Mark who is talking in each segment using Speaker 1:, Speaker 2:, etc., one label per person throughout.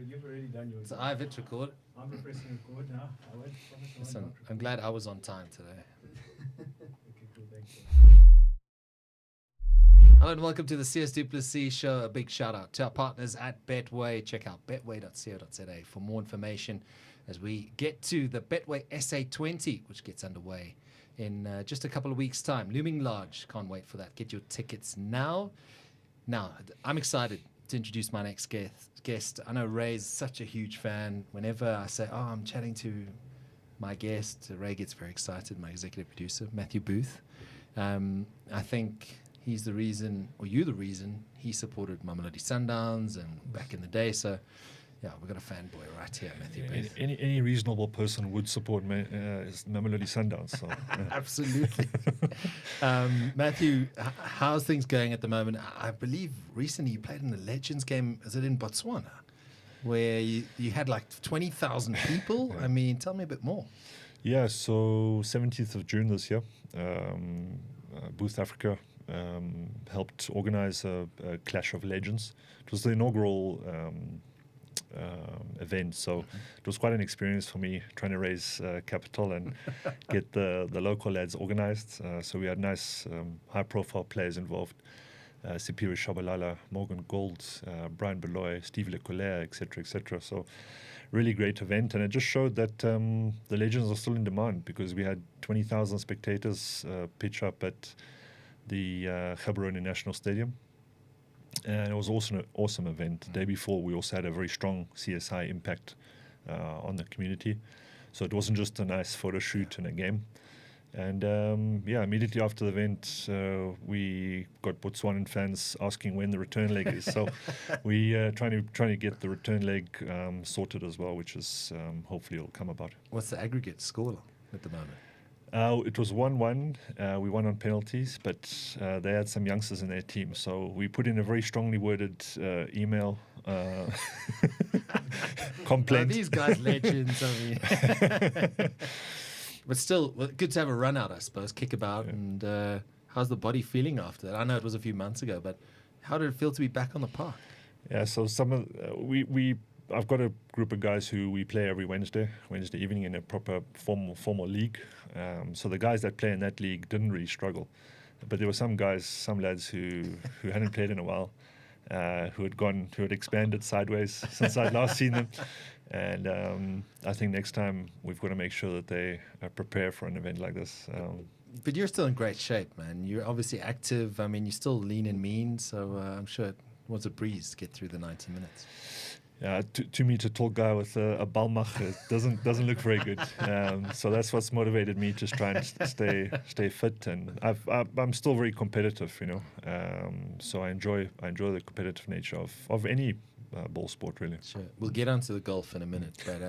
Speaker 1: you've already done your
Speaker 2: So
Speaker 1: job.
Speaker 2: I've hit record.
Speaker 1: I'm pressing record now. I won't promise I won't
Speaker 2: Listen,
Speaker 1: not
Speaker 2: I'm
Speaker 1: record.
Speaker 2: glad I was on time today.
Speaker 1: Okay, cool, thanks.
Speaker 2: Hello and welcome to the CS Duplessis Show. A big shout out to our partners at Betway. Check out betway.co.za for more information as we get to the Betway SA20, which gets underway in just a couple of weeks' time. Looming large. Can't wait for that. Get your tickets now. Now, I'm excited to introduce my next guest. I know Ray's such a huge fan. Whenever I say, oh, I'm chatting to my guest, Ray gets very excited, my executive producer, Matthew Booth. I think he's the reason, or you the reason, he supported Mamelodi Sundowns and back in the day. So, yeah, we've got a fanboy right here, Matthew Booth.
Speaker 3: Any reasonable person would support Mamelodi Sundowns. So,
Speaker 2: Absolutely. Matthew, how's things going at the moment? I believe recently you played in the Legends game. Is it in Botswana? Where you had like 20,000 people? I mean, tell me a bit more.
Speaker 3: Yeah, so 17th of June this year, Booth Africa helped organize a Clash of Legends. It was the inaugural event, so it was quite an experience for me trying to raise capital and get the local lads organized. So we had nice high-profile players involved. Sipiri Shabalala, Morgan Gold, Brian Beloy, Steve Lecolaire, etc., etc. So really great event, and it just showed that the Legends are still in demand because we had 20,000 spectators pitch up at the Gaborone National Stadium. And it was also an awesome event. The day before, we also had a very strong CSI impact on the community. So it wasn't just a nice photo shoot and a game. And immediately after the event, we got Botswanan fans asking when the return leg is. So we trying to get the return leg sorted as well, which is hopefully will come about.
Speaker 2: What's the aggregate score at the moment?
Speaker 3: It was 1-1. We won on penalties, but they had some youngsters in their team. So we put in a very strongly worded email complaint.
Speaker 2: Oh, these guys legends, I mean. But still, good to have a run out, I suppose, kick about. Yeah. And how's the body feeling after that? I know it was a few months ago, but how did it feel to be back on the park?
Speaker 3: Yeah, so some of I've got a group of guys who we play every Wednesday evening in a proper formal league. So the guys that play in that league didn't really struggle, but there were some lads who hadn't played in a while, who had expanded sideways since I'd last seen them. And I think next time we've got to make sure that they prepare for an event like this.
Speaker 2: But you're still in great shape, man. You're obviously active. I mean, you're still lean and mean, so I'm sure it was a breeze to get through the 90 minutes.
Speaker 3: To meet a tall guy with a balmach, it doesn't look very good. So that's what's motivated me to try and stay fit. And I'm still very competitive, you know. So I enjoy the competitive nature of any ball sport, really.
Speaker 2: Sure. We'll get onto the golf in a minute, but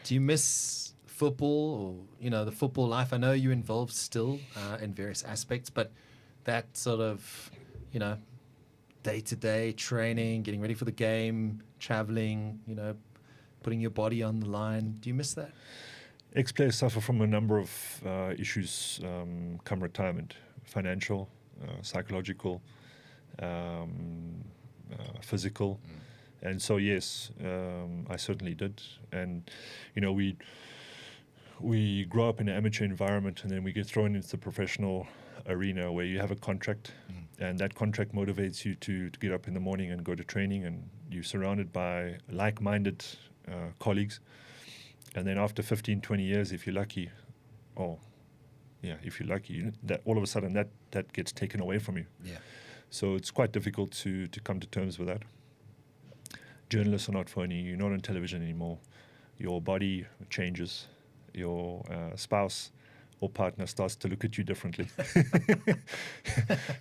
Speaker 2: do you miss football or the football life? I know you're involved still in various aspects, but that sort of day-to-day training, getting ready for the game, traveling, putting your body on the line. Do you miss that?
Speaker 3: Ex-players suffer from a number of issues come retirement: financial, psychological, physical. And so, yes, I certainly did. And, we grow up in an amateur environment and then we get thrown into the professional arena where you have a contract, and that contract motivates you to get up in the morning and go to training, and you're surrounded by like-minded colleagues. And then after 15, 20 years, if you're lucky, that all of a sudden that gets taken away from you.
Speaker 2: Yeah.
Speaker 3: So it's quite difficult to come to terms with that. Journalists are not phony. You're not on television anymore. Your body changes. Your spouse or partner starts to look at you differently.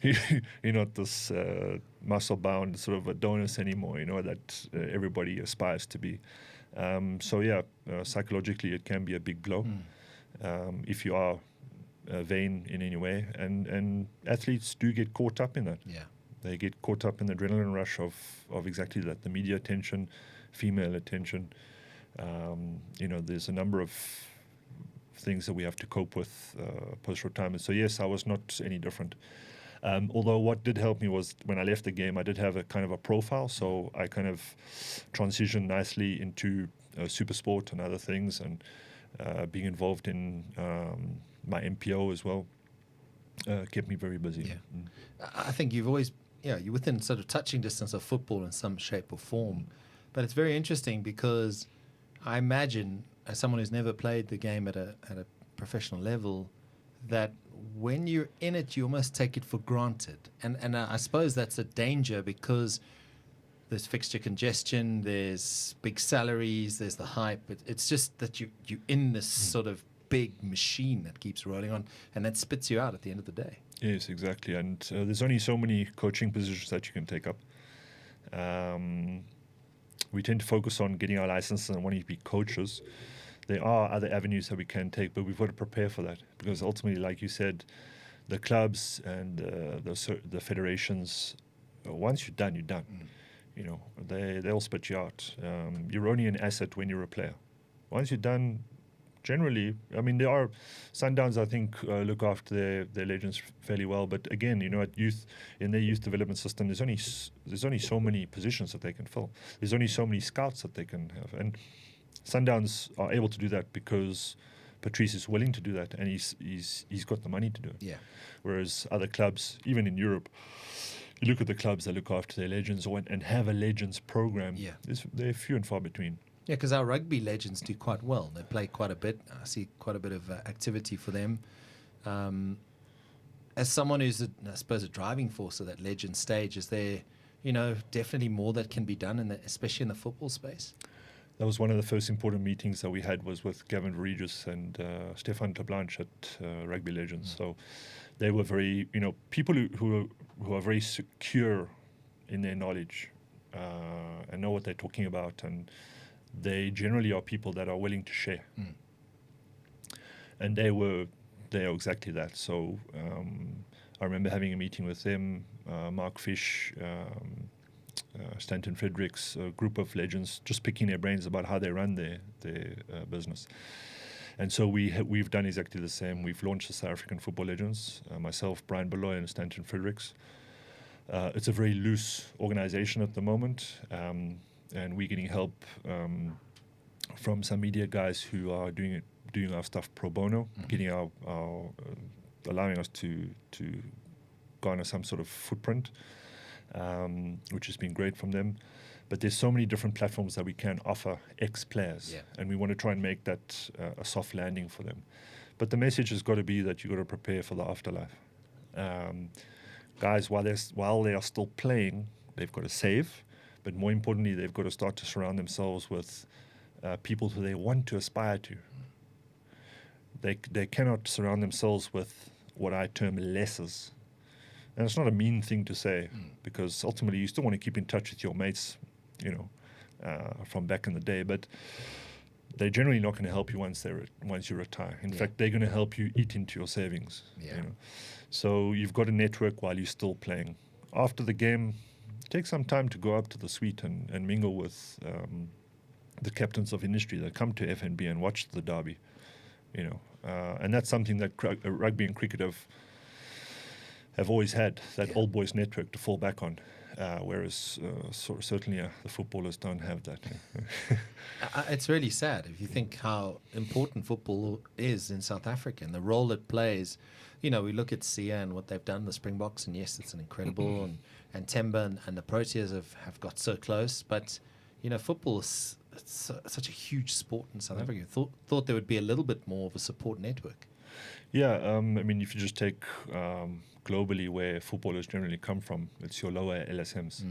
Speaker 3: You're not this muscle-bound sort of Adonis anymore, that everybody aspires to be. Psychologically it can be a big blow if you are vain in any way. And athletes do get caught up in that.
Speaker 2: Yeah.
Speaker 3: They get caught up in the adrenaline rush of exactly that, the media attention, female attention. There's a number of things that we have to cope with post-retirement. So yes, I was not any different. Although what did help me was when I left the game, I did have a kind of a profile, so I kind of transitioned nicely into SuperSport and other things, and being involved in my MPO as well kept me very busy.
Speaker 2: Yeah. I think you've always, you're within sort of touching distance of football in some shape or form. But it's very interesting because I imagine, as someone who's never played the game at a professional level, that when you're in it, you almost take it for granted. And I suppose that's a danger because there's fixture congestion, there's big salaries, there's the hype. It's just that you're in this sort of big machine that keeps rolling on, and that spits you out at the end of the day.
Speaker 3: Yes, exactly. And there's only so many coaching positions that you can take up. We tend to focus on getting our licenses and wanting to be coaches. There are other avenues that we can take, but we've got to prepare for that, because ultimately, like you said, the clubs and the federations, once you're done, you're done. You know, they'll spit you out. You're only an asset when you're a player. Once you're done, generally, I mean, there are Sundowns, I think, look after their legends fairly well. But again, you know, in their youth development system, there's only so many positions that they can fill. There's only so many scouts that they can have, and Sundowns are able to do that because Patrice is willing to do that, and he's got the money to do it.
Speaker 2: Yeah.
Speaker 3: Whereas other clubs, even in Europe, you look at the clubs that look after their legends and have a legends program.
Speaker 2: Yeah.
Speaker 3: They're few and far between.
Speaker 2: Yeah, because our rugby legends do quite well. They play quite a bit. I see quite a bit of activity for them. As someone who's, I suppose, a driving force of that legend stage, is there, definitely more that can be done, especially in the football space?
Speaker 3: That was one of the first important meetings that we had, was with Gavin Regis and Stefan Tablanche at Rugby Legends. So they were very, people who are very secure in their knowledge and know what they're talking about, and they generally are people that are willing to share. And they are exactly that. So I remember having a meeting with them, Mark Fish, Stanton Fredericks, a group of legends, just picking their brains about how they run their business. And so we've done exactly the same. We've launched the South African Football Legends, myself, Brian Beloy, and Stanton Fredericks. It's a very loose organization at the moment, and we're getting help from some media guys who are doing our stuff pro bono, getting our allowing us to garner some sort of footprint, which has been great from them. But there's so many different platforms that we can offer ex-players, and we want to try and make that a soft landing for them. But the message has got to be that you've got to prepare for the afterlife. Guys, while they are still playing, they've got to save, but more importantly, they've got to start to surround themselves with people who they want to aspire to. They cannot surround themselves with what I term lessers. And it's not a mean thing to say, because ultimately you still want to keep in touch with your mates, from back in the day. But they're generally not going to help you once you retire. In fact, they're going to help you eat into your savings. So you've got to network while you're still playing. After the game, take some time to go up to the suite and mingle with the captains of industry that come to FNB and watch the derby. And that's something that rugby and cricket have always had, that old boys network to fall back on, whereas certainly the footballers don't have that.
Speaker 2: It's really sad if you think how important football is in South Africa and the role it plays. We look at Sia and what they've done, the Springboks, and yes, it's an incredible, and Temba and the Proteas have got so close. But, football is such a huge sport in South Africa. Thought there would be a little bit more of a support network.
Speaker 3: Yeah, I mean, if you just take globally where footballers generally come from, it's your lower LSMs.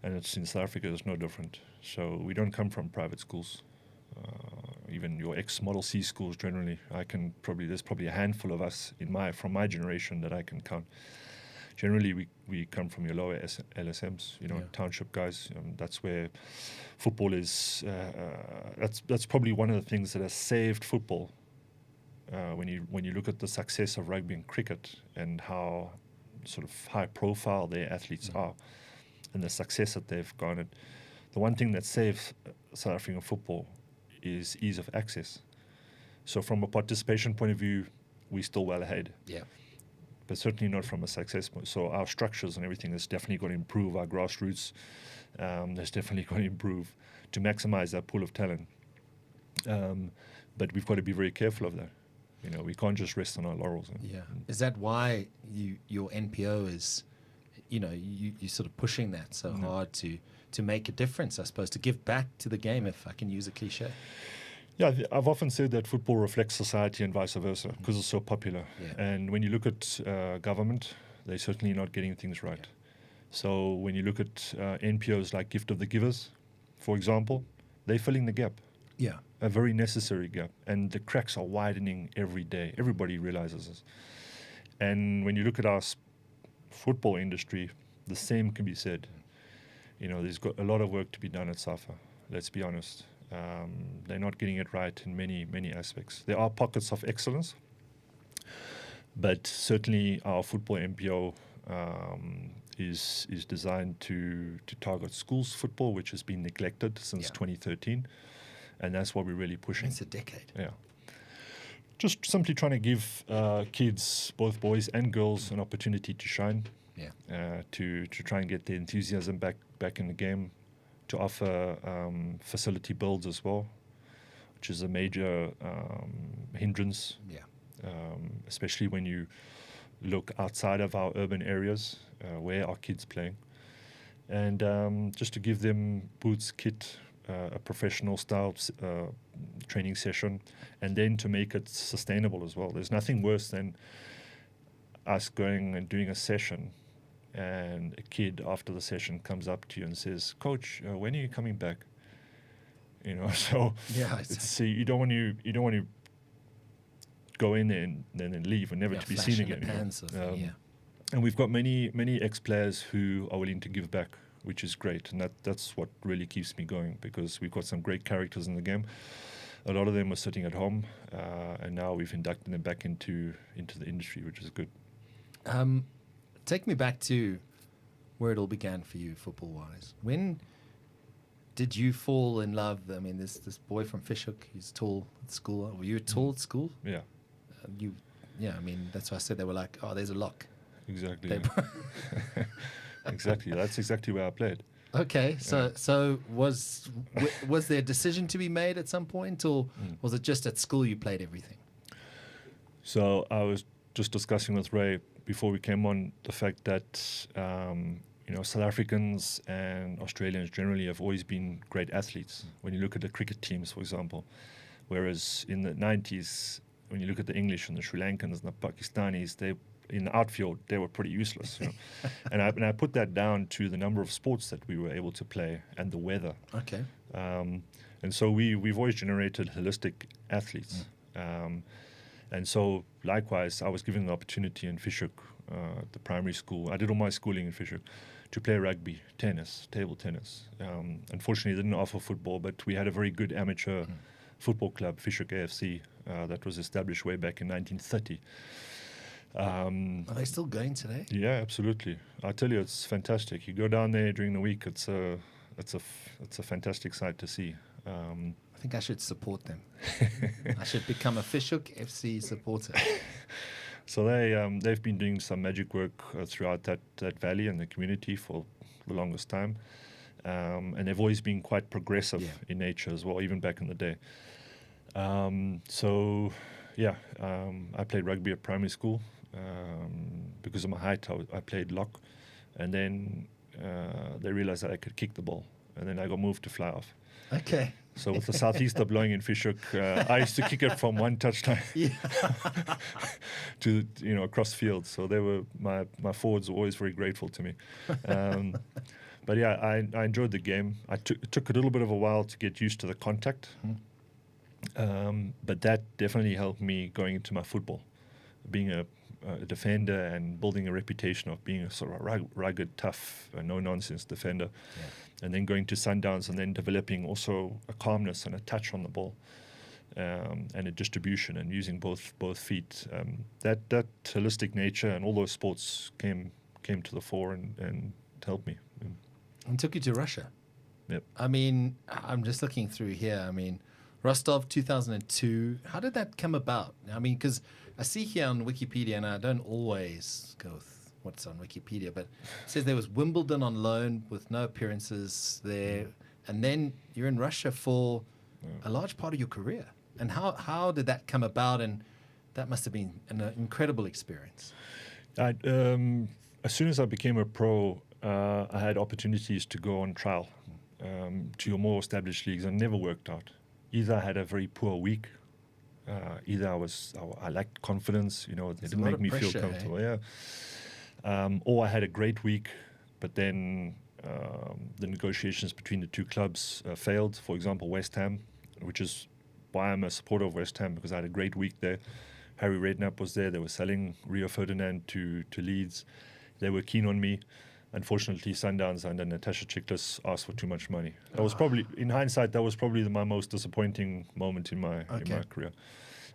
Speaker 3: And it's in South Africa, it's no different. So we don't come from private schools. Even your ex-Model C schools generally, there's probably a handful of us from my generation that I can count. Generally, we come from your lower LSMs, township guys. That's where football is. That's probably one of the things that has saved football. When you look at the success of rugby and cricket and how sort of high profile their athletes are, and the success that they've garnered, the one thing that saves South African football is ease of access. So from a participation point of view, we're still well ahead. but certainly not from a success point. So our structures and everything has definitely got to improve. Our grassroots has definitely got to improve to maximize that pool of talent. But we've got to be very careful of that. You know, we can't just rest on our laurels.
Speaker 2: Yeah. Is that why your NPO is, you know, you're sort of pushing that so hard to make a difference, I suppose, to give back to the game, if I can use a cliche?
Speaker 3: Yeah, I've often said that football reflects society and vice versa because it's so popular.
Speaker 2: Yeah.
Speaker 3: And when you look at government, they're certainly not getting things right. So when you look at NPOs like Gift of the Givers, for example, they're filling the gap.
Speaker 2: Yeah.
Speaker 3: A very necessary gap. And the cracks are widening every day. Everybody realizes this. And when you look at our football industry, the same can be said. You know, there's got a lot of work to be done at SAFA, let's be honest. They're not getting it right in many, many aspects. There are pockets of excellence, but certainly our football MPO is designed to target schools football, which has been neglected since 2013, and that's what we're really pushing.
Speaker 2: It's a decade.
Speaker 3: Yeah. Just simply trying to give kids, both boys and girls, an opportunity to shine.
Speaker 2: Yeah.
Speaker 3: To try and get the enthusiasm back in the game, to offer facility builds as well, which is a major hindrance.
Speaker 2: Yeah.
Speaker 3: Especially when you look outside of our urban areas, where are kids playing, and just to give them boots, kit, a professional style training session, and then to make it sustainable as well. There's nothing worse than us going and doing a session and a kid after the session comes up to you and says, "Coach, when are you coming back?" You know, so it's you don't want to go in there and then leave and never to be seen again. And we've got many ex-players who are willing to give back, which is great, and that's what really keeps me going, because we've got some great characters in the game. A lot of them are sitting at home, and now we've inducted them back into the industry, which is good.
Speaker 2: Take me back to where it all began for you, football-wise. When did you fall in love? I mean, this boy from Fishhook, he's tall at school. Were you tall at school?
Speaker 3: Yeah.
Speaker 2: I mean, that's why I said they were like, oh, there's a lock.
Speaker 3: Exactly. Yeah. Exactly. That's exactly where I played.
Speaker 2: Okay, so was there a decision to be made at some point, or was it just at school you played everything?
Speaker 3: So I was just discussing with Ray before we came on the fact that South Africans and Australians generally have always been great athletes. When you look at the cricket teams, for example, whereas in the 90s, when you look at the English and the Sri Lankans and the Pakistanis, they in the outfield they were pretty useless. And I put that down to the number of sports that we were able to play and the weather.
Speaker 2: Okay.
Speaker 3: And so we've always generated holistic athletes. And so, likewise, I was given the opportunity in Fishhook, the primary school. I did all my schooling in Fishhook, to play rugby, tennis, table tennis. Unfortunately, they didn't offer football, but we had a very good amateur football club, Fishhook AFC, that was established way back in 1930.
Speaker 2: Are they still going today?
Speaker 3: Yeah, absolutely. I tell you, it's fantastic. You go down there during the week; it's a fantastic sight to see.
Speaker 2: I think I should support them. I should become a Fishhook FC supporter.
Speaker 3: So they've been doing some magic work throughout that valley and the community for the longest time, and they've always been quite progressive in nature as well, even back in the day. I played rugby at primary school. Because of my height, I played lock, and then they realized that I could kick the ball, and then I got moved to fly off.
Speaker 2: Okay.
Speaker 3: So with the southeaster blowing in Fishhook, I used to kick it from one touchline to across field. So they were my forwards were always very grateful to me. But yeah, I enjoyed the game. It took a little bit of a while to get used to the contact, but that definitely helped me going into my football, being a defender and building a reputation of being a sort of rugged, tough, no-nonsense defender. Yeah. And then going to Sundowns and then developing also a calmness and a touch on the ball, and a distribution and using both feet. That holistic nature and all those sports came to the fore and helped me.
Speaker 2: And took you to Russia.
Speaker 3: Yep.
Speaker 2: I mean, I'm just looking through here. I mean, Rostov 2002. How did that come about? I mean, because I see here on Wikipedia, and I don't always go with what's on Wikipedia, but it says there was Wimbledon on loan with no appearances there, and then you're in Russia for a large part of your career. And how did that come about? And that must have been an incredible experience.
Speaker 3: As soon as I became a pro, I had opportunities to go on trial to your more established leagues, and never worked out. Either I had a very poor week, either I lacked confidence, it didn't make me feel comfortable, or I had a great week, but then the negotiations between the two clubs failed. For example, West Ham, which is why I'm a supporter of West Ham, because I had a great week there. Harry Redknapp was there. They were selling Rio Ferdinand to Leeds. They were keen on me. Unfortunately, Sundowns under Natasha Chiklis asked for too much money. That was probably, in hindsight, that was probably my most disappointing moment in my career.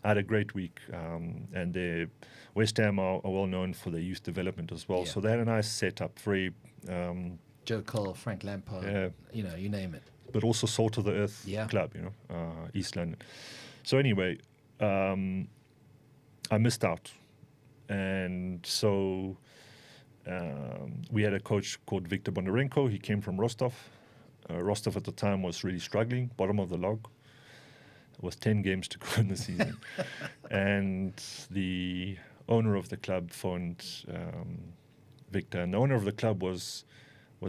Speaker 3: I had a great week, and West Ham are well known for their youth development as well.
Speaker 2: Yeah.
Speaker 3: So they had a nice setup, very
Speaker 2: Joe Cole, Frank Lampard, you name it.
Speaker 3: But also salt of the earth club, East London. So anyway, I missed out, and so. We had a coach called Viktor Bondarenko. He came from Rostov. Rostov at the time was really struggling, bottom of the log, with 10 games to go in the season. And the owner of the club phoned Viktor. And the owner of the club was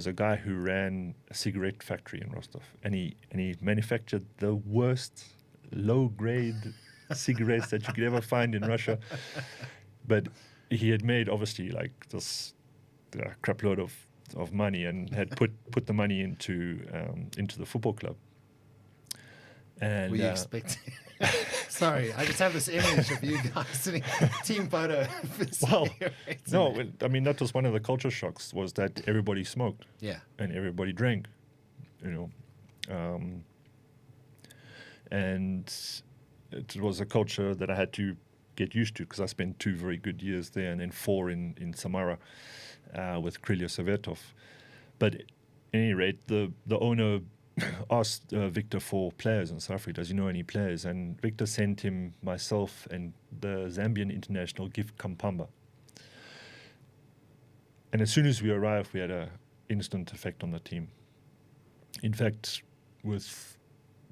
Speaker 3: a guy who ran a cigarette factory in Rostov. And he manufactured the worst low-grade cigarettes that you could ever find in Russia. But he had made, obviously, like this crap load of money, and had put the money into the football club. And
Speaker 2: were you expecting? Sorry, I just have this image of you guys sitting team photo.
Speaker 3: Well, no, I mean, that was one of the culture shocks, was that everybody smoked, and everybody drank, and it was a culture that I had to get used to, because I spent 2 very good years there, and then 4 in Samara with Krylia Sovetov. But at any rate, the owner asked Viktor for players in South Africa. Does he know any players? And Viktor sent him, myself, and the Zambian international Gift Kampamba. And as soon as we arrived, we had an instant effect on the team. In fact, with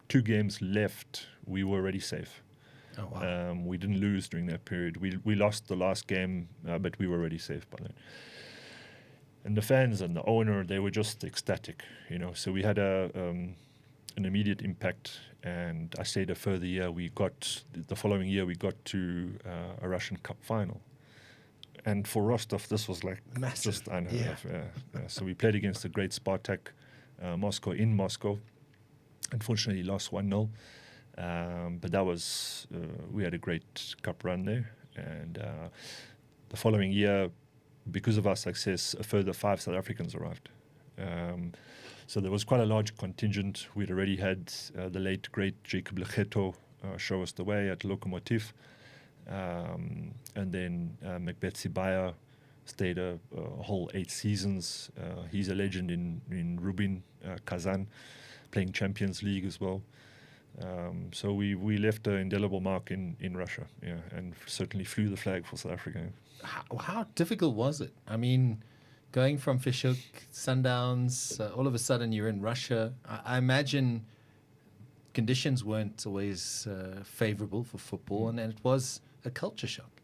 Speaker 3: 2 games left, we were already safe.
Speaker 2: Oh, wow.
Speaker 3: We didn't lose during that period. We lost the last game, but we were already safe by then. And the fans and the owner, they were just ecstatic, So we had an immediate impact, and I stayed a further year. The following year, we got to a Russian Cup final. And for Rostov, this was like
Speaker 2: massive.
Speaker 3: Just unheard of. Yeah. So we played against the great Spartak Moscow in Moscow. Unfortunately, lost 1-0. But that was, we had a great cup run there. And the following year, because of our success, a further 5 South Africans arrived. So there was quite a large contingent. We'd already had the late, great Jacob Lecheto show us the way at Lokomotiv. And then Macbeth Sibaya stayed a whole 8 seasons. He's a legend in Rubin Kazan, playing Champions League as well. So we left an indelible mark in Russia, and certainly flew the flag for South Africa.
Speaker 2: How difficult was it? I mean, going from Fishhook, Sundowns, all of a sudden you're in Russia. I imagine conditions weren't always favorable for football, and it was a culture shock.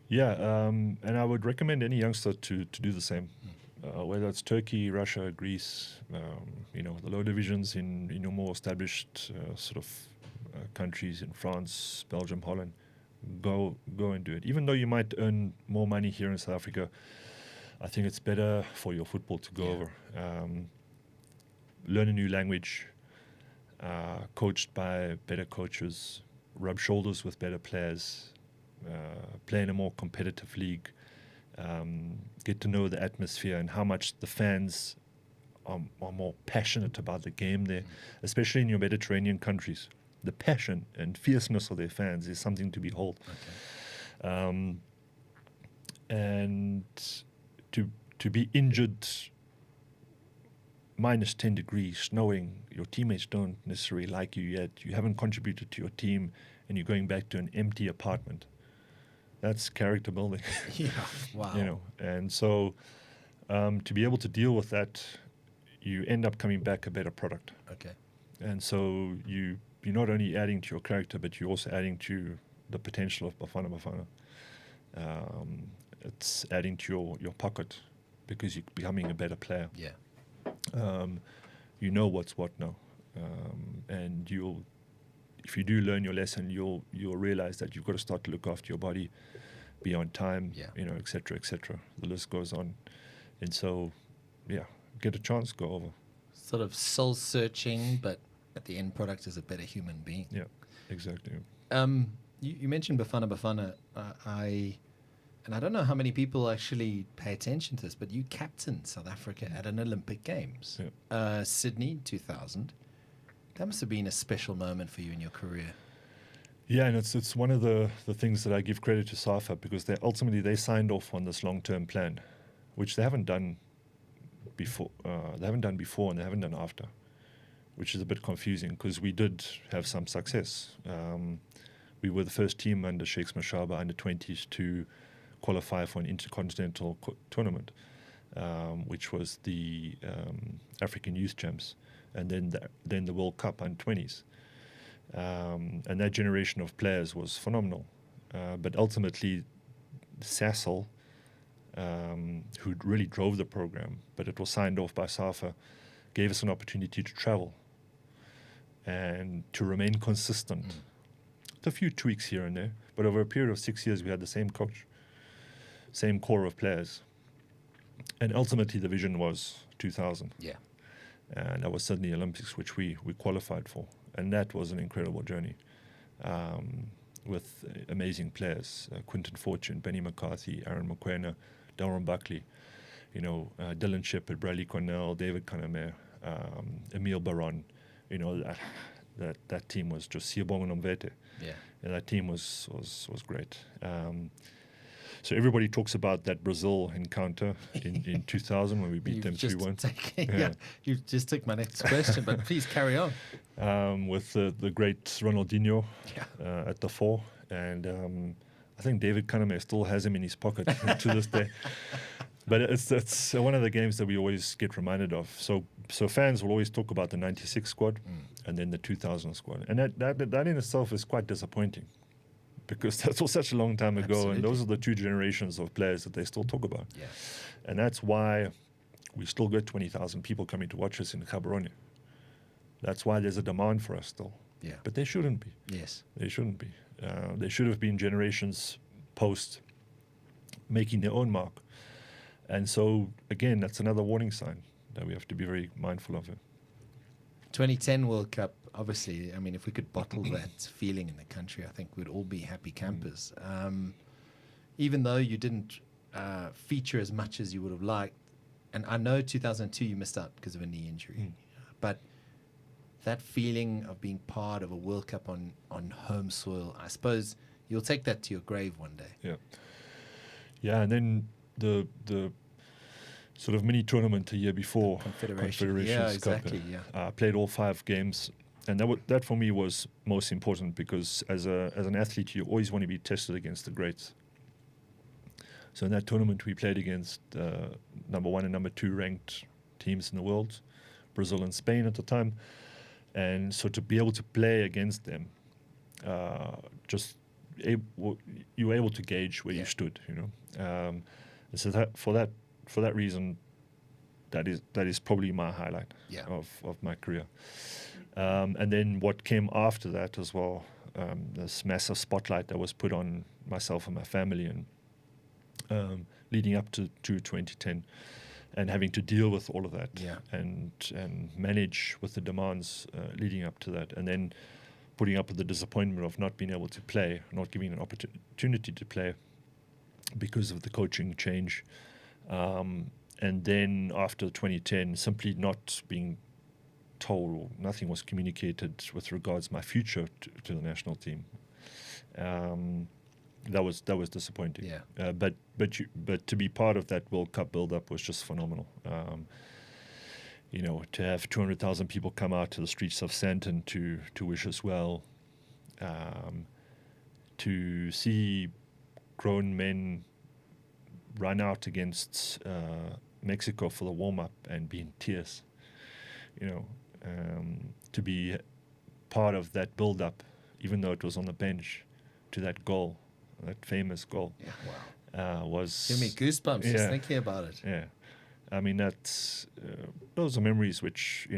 Speaker 3: Yeah, and I would recommend any youngster to do the same. Whether it's Turkey, Russia, Greece, the low divisions in more established countries in France, Belgium, Holland, go and do it. Even though you might earn more money here in South Africa, I think it's better for your football to go over. Learn a new language, coached by better coaches, rub shoulders with better players, play in a more competitive league. Get to know the atmosphere and how much the fans are more passionate about the game there, especially in your Mediterranean countries. The passion and fierceness of their fans is something to behold. Okay. And to be injured minus 10 degrees, snowing, your teammates don't necessarily like you yet, you haven't contributed to your team, and you're going back to an empty apartment. That's character building.
Speaker 2: Yeah. Wow.
Speaker 3: You know, and so to be able to deal with that, you end up coming back a better product.
Speaker 2: Okay.
Speaker 3: And so you're not only adding to your character, but you're also adding to the potential of Bafana Bafana. It's adding to your pocket because you're becoming a better player.
Speaker 2: Yeah.
Speaker 3: You know what's what now, and if you do learn your lesson, you'll realize that you've got to start to look after your body, be on time,
Speaker 2: Yeah.
Speaker 3: you know, et cetera, et cetera. The list goes on, and so, yeah, get a chance, go over.
Speaker 2: Sort of soul searching, but at the end product is a better human being.
Speaker 3: Yeah, exactly.
Speaker 2: You mentioned Bafana Bafana. And I don't know how many people actually pay attention to this, but you captained South Africa at an Olympic Games, Sydney 2000. That must have been a special moment for you in your career.
Speaker 3: Yeah, and it's one of the things that I give credit to SAFA, because they signed off on this long-term plan, which they haven't done before. They haven't done before, and they haven't done after, which is a bit confusing because we did have some success. We were the first team under Sheikhs Mashaba under 20s to qualify for an intercontinental tournament, which was the African Youth Champs, and then the World Cup under 20s. And that generation of players was phenomenal. But ultimately, Sassel, who really drove the program, but it was signed off by SAFA, gave us an opportunity to travel and to remain consistent. A few tweaks here and there, but over a period of 6 years, we had the same coach, same core of players. And ultimately, the vision was 2000.
Speaker 2: Yeah.
Speaker 3: And that was Sydney Olympics, which we qualified for. And that was an incredible journey with amazing players, Quinton Fortune, Benny McCarthy, Aaron Mokoena, Delron Buckley, Dylan Shepherd, Bradley Cornell, David Kaname, Emile Baron. That team was just Siyabonga Nomvete.
Speaker 2: Yeah.
Speaker 3: And that team was great. So everybody talks about that Brazil encounter in 2000 when we beat them 3-1.
Speaker 2: You just took my next question, but please carry on.
Speaker 3: With the great Ronaldinho at the 4. And I think David Kaname still has him in his pocket to this day. But it's one of the games that we always get reminded of. So fans will always talk about the 96 squad and then the 2000 squad. And that in itself is quite disappointing, because that was such a long time ago.
Speaker 2: Absolutely.
Speaker 3: And those are the two generations of players that they still talk about.
Speaker 2: Yeah.
Speaker 3: And that's why we still get 20,000 people coming to watch us in Gaborone. That's why there's a demand for us still.
Speaker 2: Yeah.
Speaker 3: But they shouldn't be.
Speaker 2: Yes.
Speaker 3: They shouldn't be. They should have been generations post making their own mark. And so, again, that's another warning sign that we have to be very mindful of it.
Speaker 2: 2010 World Cup, obviously, I mean, if we could bottle that feeling in the country, I think we'd all be happy campers. Even though you didn't feature as much as you would have liked, and I know 2002 you missed out because of a knee injury, but that feeling of being part of a World Cup on home soil, I suppose you'll take that to your grave one day.
Speaker 3: Yeah. Yeah, and then the sort of mini tournament a year before, Confederations
Speaker 2: yeah,
Speaker 3: Cup.
Speaker 2: exactly. Yeah.
Speaker 3: Played all 5 games, and that for me was most important, because as an athlete you always want to be tested against the greats. So in that tournament we played against number 1 and number 2 ranked teams in the world, Brazil and Spain at the time, and so to be able to play against them, you were able to gauge where you stood, and so for that reason, that is probably my highlight of my career. And then what came after that as well, this massive spotlight that was put on myself and my family, and leading up to 2010, and having to deal with all of that, and manage with the demands leading up to that, and then putting up with the disappointment of not being able to play, not giving an opportunity to play because of the coaching change. And then after 2010, simply not being told, or nothing was communicated with regards my future to the national team. That was disappointing.
Speaker 2: Yeah.
Speaker 3: But to be part of that World Cup build-up was just phenomenal. to have 200,000 people come out to the streets of Sandton to wish us well, to see grown men run out against Mexico for the warm-up and be in tears, to be part of that build-up, even though it was on the bench, to that goal, that famous goal.
Speaker 2: Yeah, wow.
Speaker 3: Was
Speaker 2: Give me goosebumps just thinking about it.
Speaker 3: Yeah. I mean, those are memories which,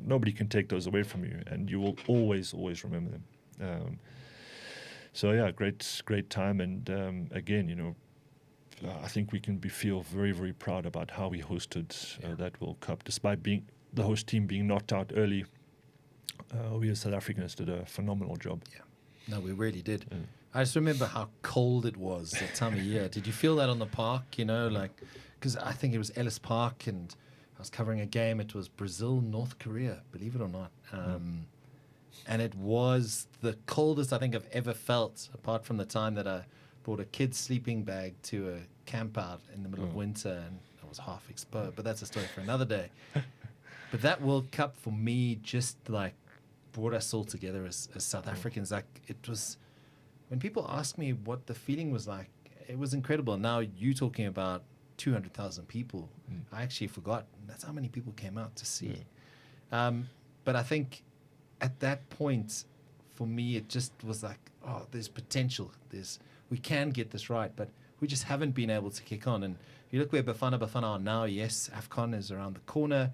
Speaker 3: nobody can take those away from you, and you will always, always remember them. So yeah, great time, and again, I think we can feel very, very proud about how we hosted that World Cup, despite being the host team being knocked out early. We as South Africans did a phenomenal job.
Speaker 2: Yeah, no, we really did. I just remember how cold it was that time of year. Did you feel that on the park? Because I think it was Ellis Park, and I was covering a game. It was Brazil, North Korea, believe it or not. And it was the coldest I think I've ever felt, apart from the time that I brought a kid's sleeping bag to a camp out in the middle of winter, and I was half exposed. But that's a story for another day. But that World Cup for me just brought us all together as South Africans. It was, when people ask me what the feeling was like, it was incredible. Now you talking about 200,000 people, I actually forgot. That's how many people came out to see. But I think at that point, for me, it just was there's potential. We can get this right, but we just haven't been able to kick on. And if you look where Bafana Bafana are now, yes, AFCON is around the corner,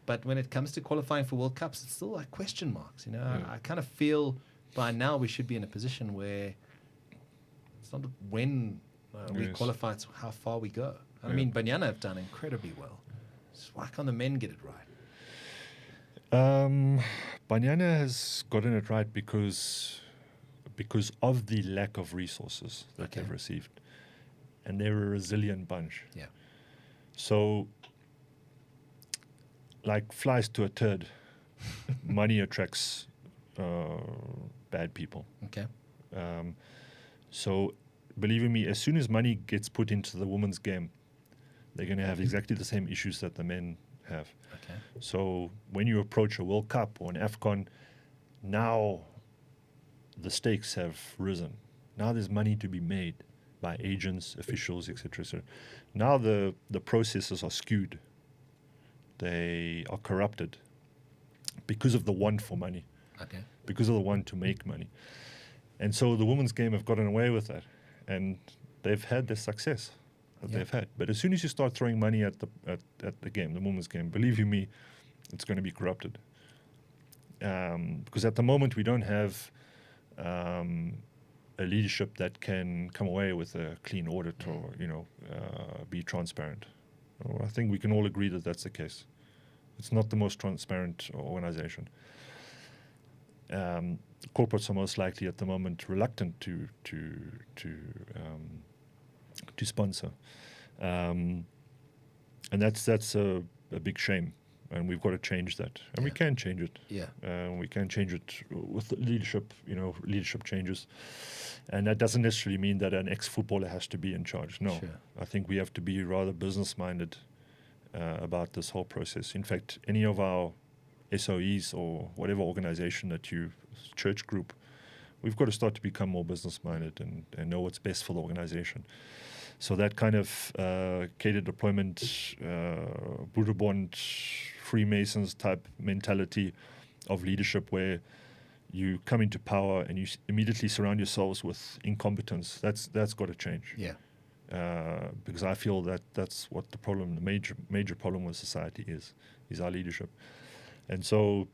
Speaker 2: but when it comes to qualifying for World Cups, it's still question marks. I kind of feel by now we should be in a position where it's not when we qualify, it's how far we go. I mean, Banyana have done incredibly well. So why can't the men get it right?
Speaker 3: Banyana has gotten it right because of the lack of resources that they've received. And they're a resilient bunch.
Speaker 2: Yeah.
Speaker 3: So, like flies to a turd, money attracts bad people.
Speaker 2: Okay.
Speaker 3: So, believe me, as soon as money gets put into the women's game, they're going to have exactly the same issues that the men have.
Speaker 2: Okay.
Speaker 3: So, when you approach a World Cup or an AFCON, now the stakes have risen. Now there's money to be made by agents, officials, etc. So now the processes are skewed. They are corrupted because of the want for money, because of the want to make money. And so the women's game have gotten away with that, and they've had the success that they've had. But as soon as you start throwing money at the game, the women's game, believe you me, it's going to be corrupted. Because at the moment we don't have a leadership that can come away with a clean audit or be transparent. I think we can all agree that that's the case. It's not the most transparent organization. Corporates are most likely at the moment reluctant to sponsor, and that's a big shame. And we've got to change that, and we can change it. Yeah, we can change it with leadership. Leadership changes, and that doesn't necessarily mean that an ex-footballer has to be in charge. No, I think we have to be rather business-minded about this whole process. In fact, any of our SOEs or whatever organization that church group, we've got to start to become more business-minded and know what's best for the organization. So that kind of cater deployment, Buddha-Bond, Freemasons type mentality of leadership where you come into power and you immediately surround yourselves with incompetence, that's got to change.
Speaker 2: Yeah.
Speaker 3: Because I feel that's what the problem, the major problem with society is our leadership. And so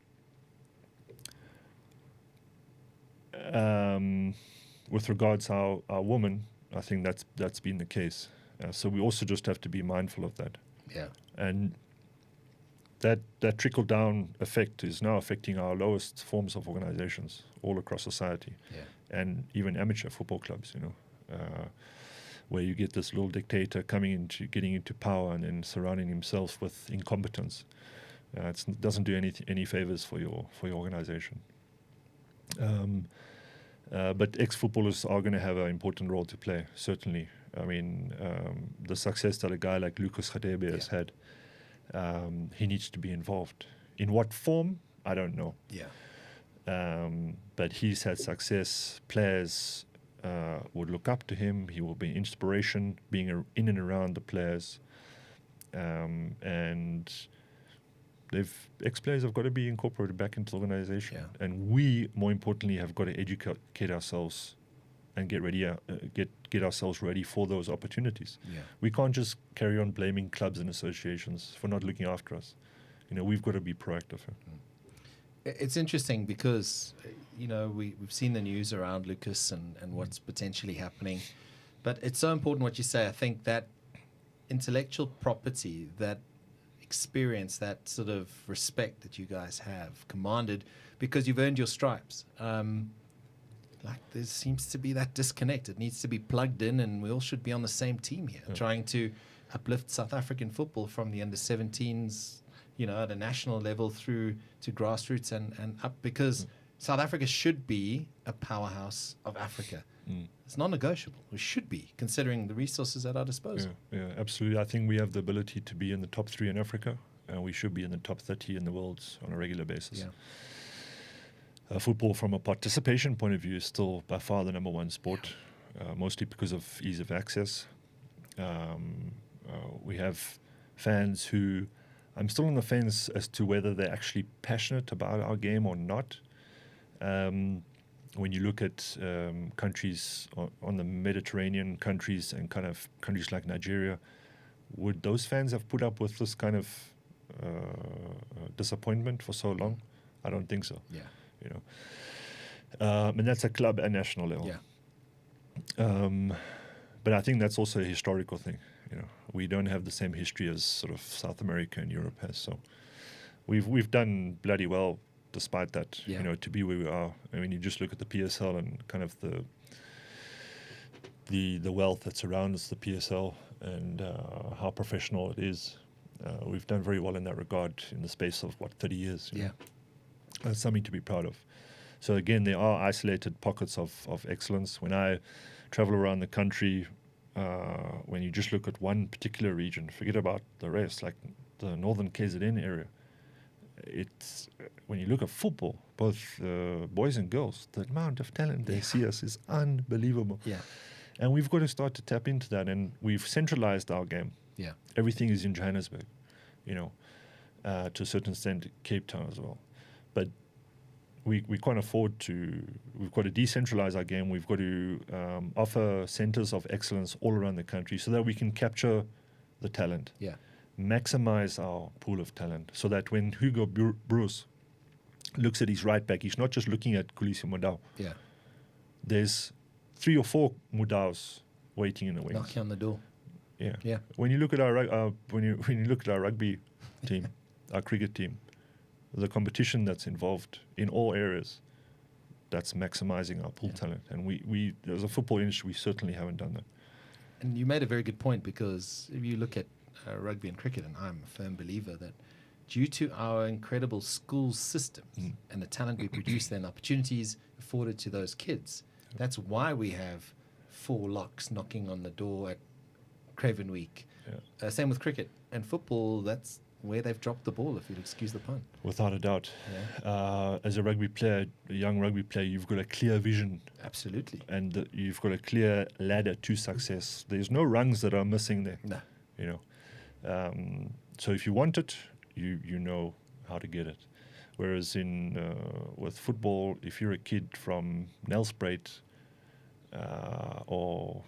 Speaker 3: with regards to our women, I think that's been the case. So we also just have to be mindful of that.
Speaker 2: Yeah.
Speaker 3: And that trickle-down effect is now affecting our lowest forms of organizations all across society.
Speaker 2: Yeah.
Speaker 3: And even amateur football clubs, where you get this little dictator getting into power and then surrounding himself with incompetence. It doesn't do any favors for your organization. But ex-footballers are going to have an important role to play, certainly. I mean, the success that a guy like Lucas Radebe has had he needs to be involved. In what form, I don't know.
Speaker 2: Yeah.
Speaker 3: But he's had success. Players would look up to him. He will be inspiration, being in and around the players. And ex-players have got to be incorporated back into the organization.
Speaker 2: Yeah.
Speaker 3: And we, more importantly, have got to educate ourselves and get ourselves ready for those opportunities.
Speaker 2: Yeah.
Speaker 3: We can't just carry on blaming clubs and associations for not looking after us. We've got to be proactive.
Speaker 2: It's interesting because, we've seen the news around Lucas and what's potentially happening. But it's so important what you say. I think that intellectual property, that experience, that sort of respect that you guys have commanded because you've earned your stripes. There seems to be that disconnect. It needs to be plugged in, and we all should be on the same team here, trying to uplift South African football from the under-17s, at a national level through to grassroots and up, because South Africa should be a powerhouse of Africa. It's non-negotiable. We should be, considering the resources at our disposal.
Speaker 3: Yeah, absolutely. I think we have the ability to be in the top 3 in Africa, and we should be in the top 30 in the world on a regular basis.
Speaker 2: Yeah.
Speaker 3: Football, from a participation point of view, is still by far the number 1 sport, mostly because of ease of access. We have fans who, I'm still on the fence as to whether they're actually passionate about our game or not. When you look at countries on the Mediterranean countries and kind of countries like Nigeria, would those fans have put up with this kind of disappointment for so long? I don't think so.
Speaker 2: Yeah.
Speaker 3: And that's a club and national level.
Speaker 2: Yeah.
Speaker 3: But I think that's also a historical thing. We don't have the same history as sort of South America and Europe has. So we've done bloody well despite that.
Speaker 2: Yeah.
Speaker 3: To be where we are. I mean, you just look at the PSL and kind of the wealth that surrounds the PSL and how professional it is. We've done very well in that regard in the space of 30 years.
Speaker 2: Yeah.
Speaker 3: That's something to be proud of. So again, there are isolated pockets of excellence. When I travel around the country, when you just look at one particular region, forget about the rest, like the northern KZN area, it's when you look at football, both boys and girls, the amount of talent they see us is unbelievable.
Speaker 2: Yeah.
Speaker 3: And we've got to start to tap into that, and we've centralized our game.
Speaker 2: Yeah.
Speaker 3: Everything is in Johannesburg, to a certain extent, Cape Town as well. But we can't afford to. We've got to decentralize our game. We've got to offer centers of excellence all around the country so that we can capture the talent, maximize our pool of talent, so that when Hugo Bruce looks at his right back, he's not just looking at Kulisi Mudau.
Speaker 2: Yeah.
Speaker 3: There's 3 or 4 Mudaus waiting in the wings.
Speaker 2: Knocking on the door.
Speaker 3: Yeah.
Speaker 2: Yeah.
Speaker 3: When you look at our when you look at our rugby team, our cricket team, the competition that's involved in all areas, that's maximizing our pool talent. And we as a football industry, we certainly haven't done that.
Speaker 2: And you made a very good point, because if you look at rugby and cricket, and I'm a firm believer that due to our incredible school systems and the talent we produce there and opportunities afforded to those kids, that's why we have 4 locks knocking on the door at Craven Week.
Speaker 3: Yeah.
Speaker 2: Same with cricket and football. That's where they've dropped the ball, if you'll excuse the pun.
Speaker 3: Without a doubt.
Speaker 2: Yeah.
Speaker 3: As a rugby player, a young rugby player, you've got a clear vision.
Speaker 2: Absolutely.
Speaker 3: And you've got a clear ladder to success. There's no rungs that are missing there.
Speaker 2: No.
Speaker 3: So if you want it, you know how to get it. Whereas with football, if you're a kid from Nelspruit or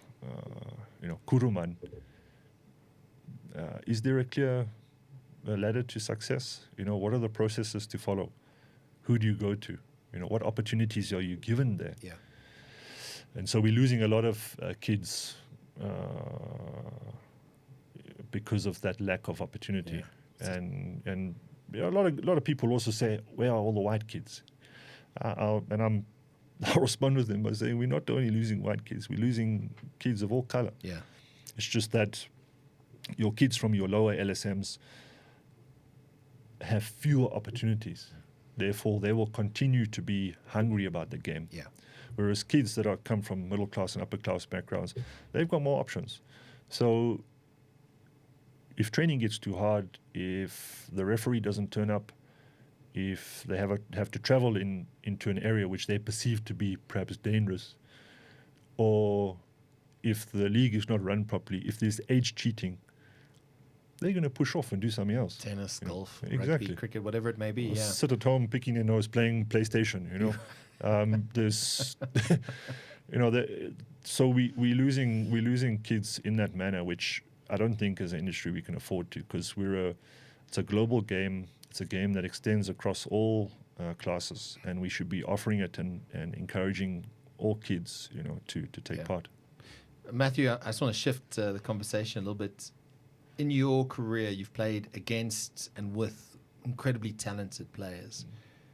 Speaker 3: Kuruman, is there a clear ladder to success? What are the processes to follow? Who do you go to? What opportunities are you given there?
Speaker 2: Yeah.
Speaker 3: And so we're losing a lot of kids because of that lack of opportunity.
Speaker 2: Yeah.
Speaker 3: And a lot of people also say, where are all the white kids? I'll respond with them by saying, we're not only losing white kids, we're losing kids of all color.
Speaker 2: Yeah.
Speaker 3: It's just that your kids from your lower LSMs have fewer opportunities. Therefore, they will continue to be hungry about the game.
Speaker 2: Yeah.
Speaker 3: Whereas kids that come from middle class and upper class backgrounds, they've got more options. So if training gets too hard, if the referee doesn't turn up, if they have to travel into an area which they perceive to be perhaps dangerous, or if the league is not run properly, if there's age cheating, they're going to push off and do something else.
Speaker 2: Tennis, golf,
Speaker 3: exactly.
Speaker 2: rugby, cricket, whatever it may be.
Speaker 3: Or
Speaker 2: Yeah.
Speaker 3: sit at home picking their nose, playing PlayStation. There's, so we're losing kids in that manner, which I don't think as an industry we can afford to, because it's a global game. It's a game that extends across all classes, and we should be offering it and encouraging all kids, to take part.
Speaker 2: Matthew, I just want to shift the conversation a little bit. In your career, you've played against and with incredibly talented players.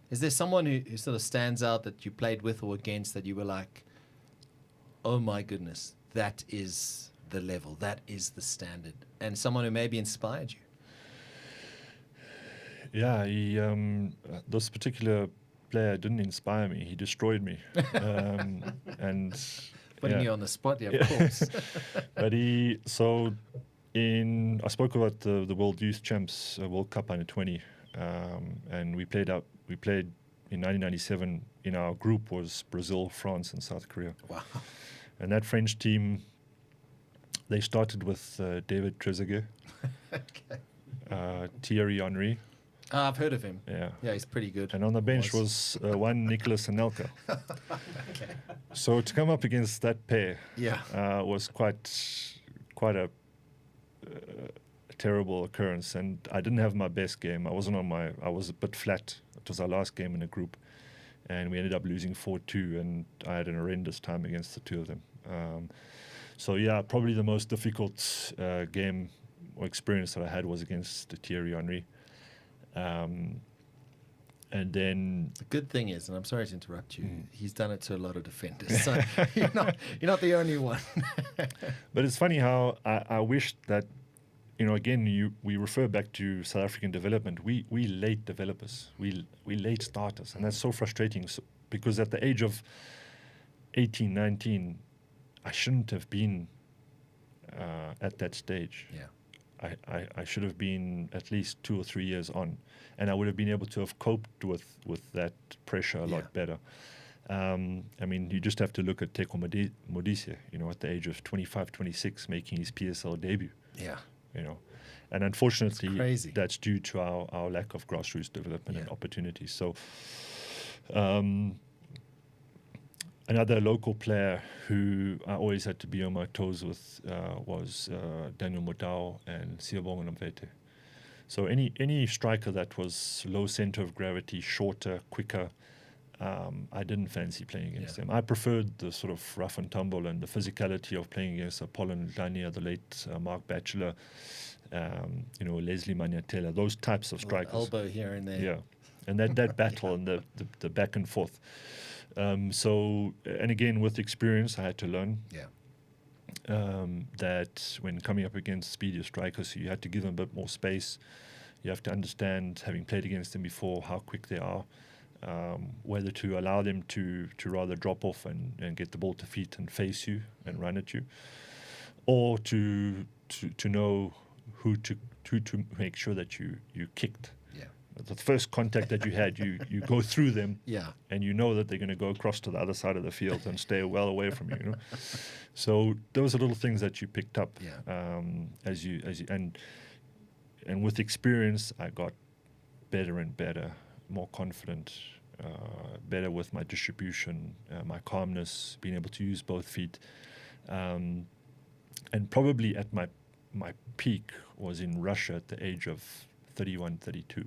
Speaker 2: Is there someone who sort of stands out that you played with or against that you were like, oh my goodness, that is the level, that is the standard, and someone who maybe inspired you?
Speaker 3: Yeah, this particular player didn't inspire me. He destroyed me. And
Speaker 2: Putting you on the spot, yeah, of course.
Speaker 3: But I spoke about the World Youth Champs World Cup under 20, and we played in 1997. In our group was Brazil, France, and South Korea.
Speaker 2: Wow.
Speaker 3: And that French team, they started with David Trezeguet, Thierry Henry.
Speaker 2: I've heard of him.
Speaker 3: Yeah,
Speaker 2: he's pretty good.
Speaker 3: And on the bench was one Nicolas Anelka.
Speaker 2: Okay.
Speaker 3: So to come up against that pair, was quite a terrible occurrence. And I didn't have my best game. I was a bit flat. It was our last game in the group, and we ended up losing 4-2. And I had an horrendous time against the two of them. Probably the most difficult game or experience that I had was against Thierry Henry. And then
Speaker 2: the good thing is, and I'm sorry to interrupt you, he's done it to a lot of defenders, so you're not the only one.
Speaker 3: But it's funny how I wish that, we refer back to South African development. We late developers, we late starters, and that's so frustrating. Because at the age of 18, 19, I shouldn't have been at that stage.
Speaker 2: Yeah.
Speaker 3: I should have been at least 2 or 3 years on, and I would have been able to have coped with that pressure a lot better. You just have to look at Teko Modise, at the age of 25, 26, making his PSL debut.
Speaker 2: Yeah.
Speaker 3: And unfortunately,
Speaker 2: that's
Speaker 3: due to our lack of grassroots development and opportunities. So, another local player who I always had to be on my toes with was Daniel Modao and Siyabonga Nomvete. So any striker that was low center of gravity, shorter, quicker, I didn't fancy playing against them. I preferred the sort of rough and tumble and the physicality of playing against Apollon Lania, the late Mark Batchelor, Leslie Maniatela, those types of strikers.
Speaker 2: Elbow here and there.
Speaker 3: Yeah, and that battle and the back and forth. And again, with experience, I had to learn that when coming up against speedier strikers, you had to give them a bit more space. You have to understand, having played against them before, how quick they are, whether to allow them to rather drop off and get the ball to feet and face you and run at you, or to know who to make sure that you kicked. The first contact that you had, you go through them, and you know that they're going to go across to the other side of the field and stay well away from you. So those are little things that you picked up as you and with experience, I got better and better, more confident, better with my distribution, my calmness, being able to use both feet, and probably at my peak was in Russia at the age of 31, 32.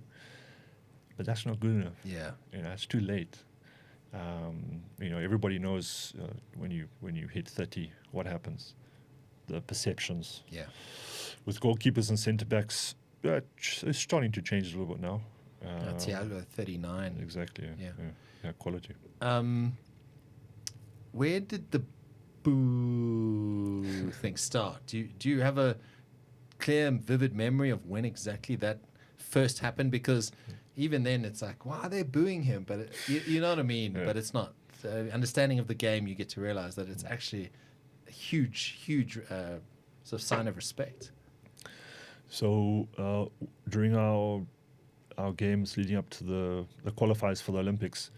Speaker 3: But that's not good enough.
Speaker 2: Yeah,
Speaker 3: it's too late. Everybody knows when you hit 30, what happens. The perceptions.
Speaker 2: Yeah.
Speaker 3: With goalkeepers and centre backs, it's starting to change a little bit now.
Speaker 2: Thiago 39.
Speaker 3: Exactly. Yeah, quality.
Speaker 2: Where did the boo thing start? Do you have a clear, vivid memory of when exactly that first happened? Because even then, it's like, why are they booing him? But you know what I mean?
Speaker 3: Yeah.
Speaker 2: But it's not. So understanding of the game, you get to realize that it's actually a huge sort of sign of respect.
Speaker 3: So during our games leading up to the qualifiers for the Olympics,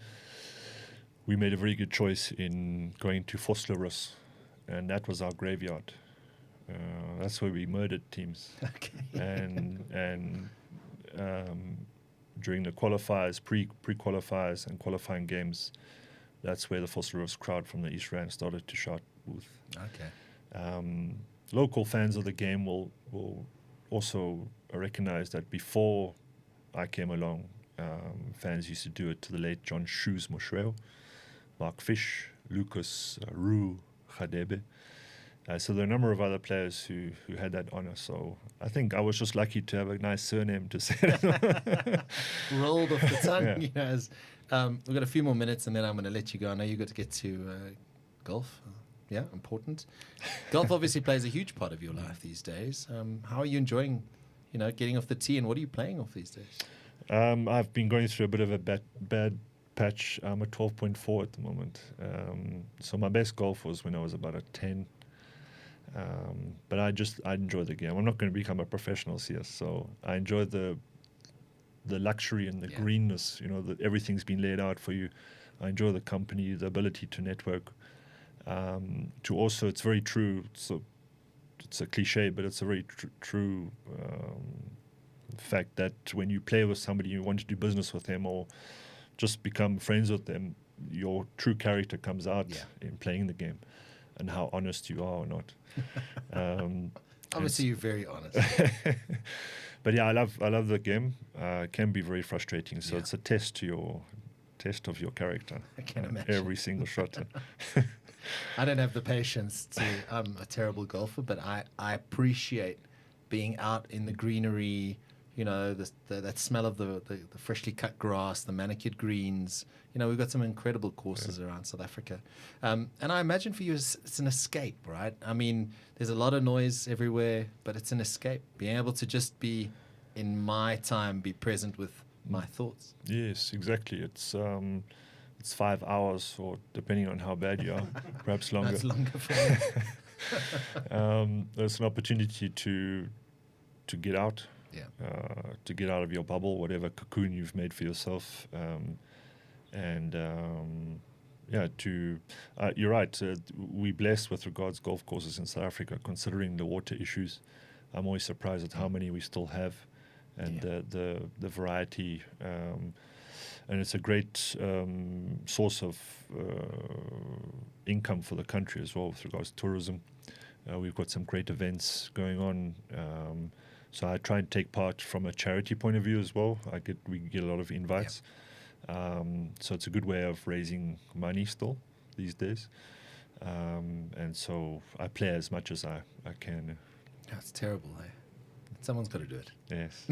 Speaker 3: we made a very good choice in going to Vosloorus, and that was our graveyard. That's where we murdered teams.
Speaker 2: Okay.
Speaker 3: And during the qualifiers, pre-qualifiers and qualifying games, that's where the Vosloorus crowd from the East Rand started to shout booth.
Speaker 2: Okay.
Speaker 3: Local fans of the game will also recognize that before I came along, fans used to do it to the late John Shoes Moshweo, Mark Fish, Lucas Roo Khadebe. So there are a number of other players who had that honor. So I think I was just lucky to have a nice surname to say that.
Speaker 2: Rolled off the tongue.
Speaker 3: Yeah.
Speaker 2: You know, we've got a few more minutes and then I'm going to let you go. I know you got to get to golf. Yeah, important. Golf obviously plays a huge part of your life these days. How are you enjoying, getting off the tee, and what are you playing off these days?
Speaker 3: I've been going through a bit of a bad patch. I'm at 12.4 at the moment. So my best golf was when I was about a 10. But I enjoy the game. I'm not going to become a professional CS, so I enjoy the luxury and the greenness. That everything's been laid out for you. I enjoy the company, the ability to network. To also, it's very true. It's a cliche, but it's a very true fact that when you play with somebody, you want to do business with them or just become friends with them, your true character comes out in playing the game, and how honest you are or not.
Speaker 2: Obviously, you're very honest.
Speaker 3: But yeah, I love the game. It can be very frustrating. So it's a test of your character.
Speaker 2: I can imagine.
Speaker 3: Every single shot.
Speaker 2: I don't have the patience I'm a terrible golfer, but I appreciate being out in the greenery, that smell of the freshly cut grass, the manicured greens. We've got some incredible courses around South Africa. And I imagine for you it's an escape, right? I mean, there's a lot of noise everywhere, but it's an escape. Being able to just be in my time, be present with my thoughts.
Speaker 3: Yes, exactly. It's 5 hours, or depending on how bad you are, perhaps longer.
Speaker 2: That's longer for me.
Speaker 3: There's an opportunity to get out, to get out of your bubble, whatever cocoon you've made for yourself, you're right. We're blessed with regards golf courses in South Africa, considering the water issues. I'm always surprised at how many we still have, and the variety. And it's a great source of income for the country as well with regards to tourism. We've got some great events going on. So I try and take part from a charity point of view as well. We get a lot of invites. So it's a good way of raising money still these days. And so I play as much as I can.
Speaker 2: That's terrible, eh? Someone's got to do it.
Speaker 3: Yes.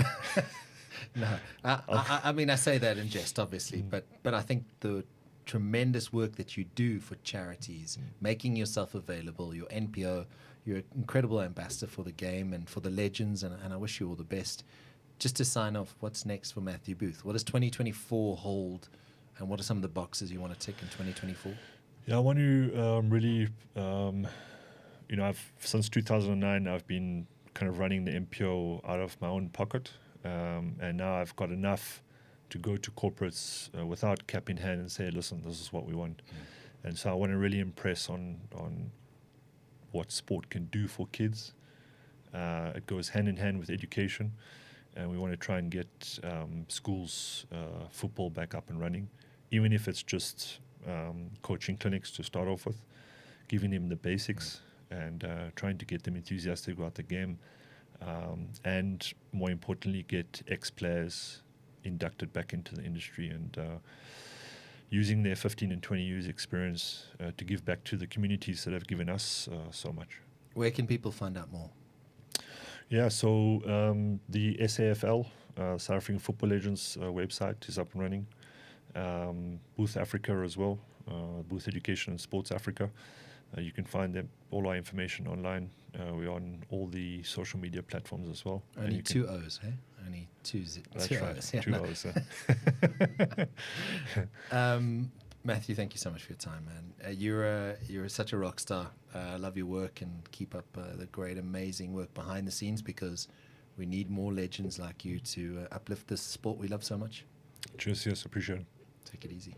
Speaker 2: No, I mean, I say that in jest, obviously, but I think the tremendous work that you do for charities, making yourself available, your NPO, you're an incredible ambassador for the game and for the legends, and I wish you all the best. Just to sign off, what's next for Matthew Booth? What does 2024 hold, and what are some of the boxes you want to tick in 2024?
Speaker 3: Yeah, I want to really, since 2009, I've been kind of running the MPO out of my own pocket. And now I've got enough to go to corporates without cap in hand and say, listen, this is what we want. And so I want to really impress on what sport can do for kids. It goes hand in hand with education. And we want to try and get schools football back up and running, even if it's just coaching clinics to start off with, giving them the basics and trying to get them enthusiastic about the game. And more importantly, get ex-players inducted back into the industry and using their 15 and 20 years experience to give back to the communities that have given us so much.
Speaker 2: Where can people find out more?
Speaker 3: Yeah, so the SAFL, South African Football Legends website is up and running. Booth Africa as well, Booth Education and Sports Africa. You can find all our information online. We're on all the social media platforms as well.
Speaker 2: Only two O's, eh? Only two
Speaker 3: That's
Speaker 2: two
Speaker 3: right,
Speaker 2: O's. Yeah,
Speaker 3: two
Speaker 2: no.
Speaker 3: O's.
Speaker 2: Matthew, thank you so much for your time, man. You're such a rock star. I love your work and keep up the great, amazing work behind the scenes, because We need more legends like you to uplift this sport we love so much.
Speaker 3: Cheers, yes, appreciate it.
Speaker 2: Take it easy.